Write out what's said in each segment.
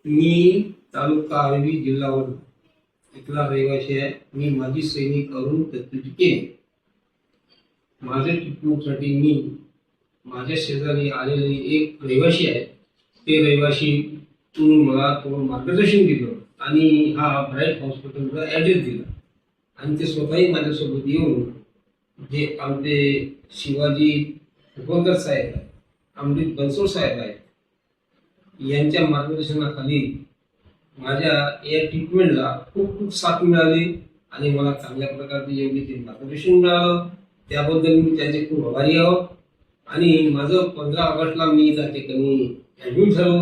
मी तालुका आर्वी जिल्हा वर्धा इथला रहिवासी आहे. मी माजी सैनिक अरुण दत्तुके. माझ्या ट्रीटमेंटसाठी मी माझ्या शेजारी आलेली एक रहिवासी आहे. ते रहिवासी मला थोडं मार्गदर्शन दिलं आणि हा ब्राईट हॉस्पिटलचा ॲड्रेस दिला आणि ते स्वतःही माझ्यासोबत येऊन जे आमचे शिवाजी उपकर साहेब आहेत, अमृत बनसोड साहेब आहेत, यांच्या मार्गदर्शनाखाली माझ्या या ट्रीटमेंटला खूप खूप साथ मिळाली आणि मला चांगल्या प्रकारचे योग्य ते मार्गदर्शन मिळालं. त्याबद्दल मी त्यांचे खूप आभारी आहोत. आणि माझं 15 ऑगस्टला मी त्या ठिकाणी ॲडमिट झालो.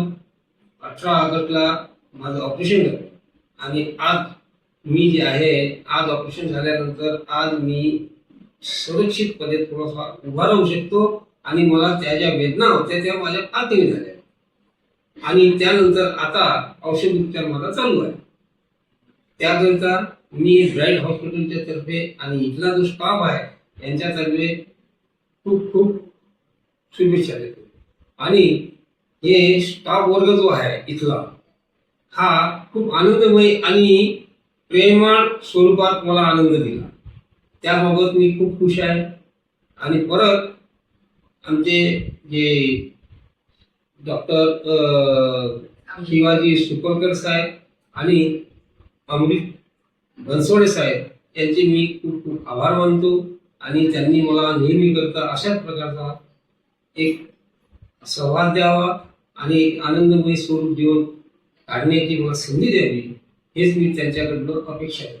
18 ऑगस्टला माझं ऑपरेशन झालं आणि आज मी जे आहे, आज ऑपरेशन झाल्यानंतर आज मी सुरक्षितपणे थोडासा उभा राहू शकतो आणि मला त्या ज्या वेदना होत्या त्या माझ्या फार कमी झाल्या आणि त्यानंतर आता औषध उपचार माझा चालू आहे. त्याकरिता मी ब्राईट हॉस्पिटलच्या तर्फे आणि इथला जो स्टाफ आहे यांच्यातर्फे खूप खूप शुभेच्छा देतो. आणि हे स्टाफ वर्ग जो आहे इथला हा खूप आनंदमय आणि प्रेमळ स्वरूपात मला आनंद दिला. त्याबाबत मी खूप खुश आहे. आणि परत आमचे जे डॉक्टर शिवाजी सुपरकर साहेब आणि अमृत बनसोडे साहेब यांचे मी खूप खूप आभार मानतो. आणि त्यांनी मला नेहमी करता अशाच प्रकारचा एक संवाद द्यावा आणि एक आनंदमय स्वरूप देऊन काढण्याची मला संधी द्यावी हेच मी त्यांच्याकडनं अपेक्षा करतो.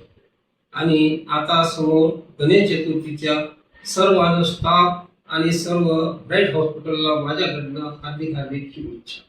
आणि आता समोर गणेश चतुर्थीच्या सर्व स्टाफ आणि सर्व ब्राईट हॉस्पिटलला माझ्याकडनं हार्दिक हार्दिक शुभेच्छा.